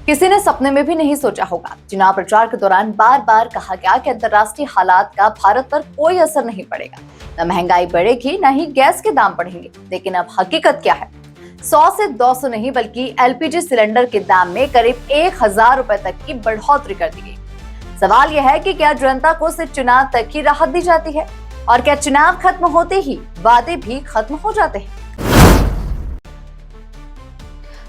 किसी ने सपने में भी नहीं सोचा होगा। चुनाव प्रचार के दौरान बार बार कहा गया कि अंतर्राष्ट्रीय हालात का भारत पर कोई असर नहीं पड़ेगा, न महंगाई बढ़ेगी न ही गैस के दाम बढ़ेंगे। लेकिन अब हकीकत क्या है? 100 से 200 नहीं बल्कि एलपीजी सिलेंडर के दाम में करीब 1000 रुपए तक की बढ़ोतरी कर दी गई। सवाल यह है कि क्या जनता को सिर्फ चुनाव तक ही राहत दी जाती है और क्या चुनाव खत्म होते ही वादे भी खत्म हो जाते हैं?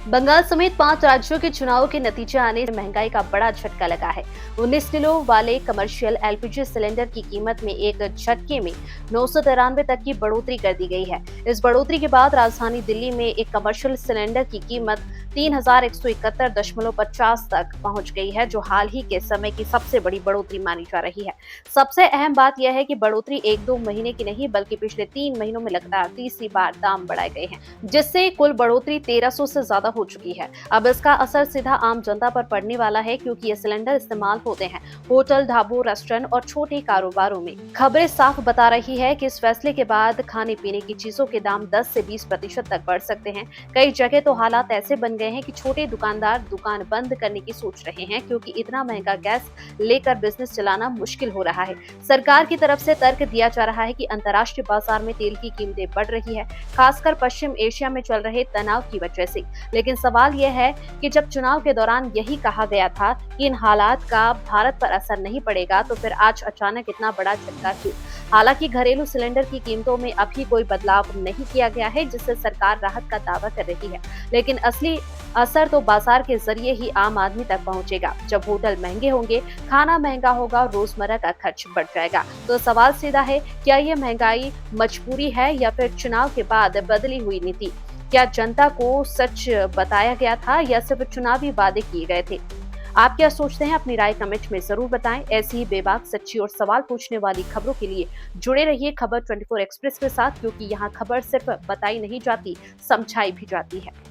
बंगाल समेत 5 राज्यों के चुनाव के नतीजे आने से महंगाई का बड़ा झटका लगा है। 19 किलो वाले कमर्शियल एलपीजी सिलेंडर की कीमत में एक झटके में 993 तक की बढ़ोतरी कर दी गई है। इस बढ़ोतरी के बाद राजधानी दिल्ली में एक कमर्शियल सिलेंडर की कीमत 3171.50 तक पहुंच गई है, जो हाल ही के समय की सबसे बड़ी बढ़ोतरी मानी जा रही है। सबसे अहम बात यह है कि बढ़ोतरी 1-2 महीने की नहीं बल्कि पिछले 3 महीनों में लगातार तीसरी बार दाम बढ़ाए गए हैं, जिससे कुल बढ़ोतरी 1300 से ज्यादा हो चुकी है। अब इसका असर सीधा आम जनता पर पड़ने वाला है, क्योंकि ये सिलेंडर इस्तेमाल होते हैं होटल, ढाबों, रेस्टोरेंट और छोटे कारोबारों में। खबरें साफ बता रही है कि इस फैसले के बाद खाने पीने की चीजों के दाम 10 से 20% तक बढ़ सकते हैं। कई जगह तो हालात ऐसे बन गए हैं कि छोटे दुकानदार दुकान बंद करने की सोच रहे हैं, क्योंकि इतना महंगा गैस लेकर बिजनेस चलाना मुश्किल हो रहा है। सरकार की तरफ से तर्क दिया जा रहा है कि अंतर्राष्ट्रीय बाजार में तेल की कीमतें बढ़ रही है, खासकर पश्चिम एशिया में चल रहे तनाव की वजह से। लेकिन सवाल यह है कि जब चुनाव के दौरान यही कहा गया था कि इन हालात का भारत पर असर नहीं पड़ेगा, तो फिर आज अचानक इतना बड़ा झटका क्यों? हालांकि घरेलू सिलेंडर की कीमतों में अभी कोई बदलाव नहीं किया गया है, जिससे सरकार राहत का दावा कर रही है। लेकिन असली असर तो बाजार के जरिए ही आम आदमी तक पहुंचेगा। जब होटल महंगे होंगे, खाना महंगा होगा, रोजमर्रा का खर्च बढ़ जाएगा। तो सवाल सीधा है, क्या ये महंगाई मजबूरी है या फिर चुनाव के बाद बदली हुई नीति? क्या जनता को सच बताया गया था या सिर्फ चुनावी वादे किए गए थे? आप क्या सोचते हैं? अपनी राय कमेंट में जरूर बताएं। ऐसी ही बेबाक, सच्ची और सवाल पूछने वाली खबरों के लिए जुड़े रहिए खबर 24 एक्सप्रेस के साथ, क्योंकि यहाँ खबर सिर्फ बताई नहीं जाती, समझाई भी जाती है।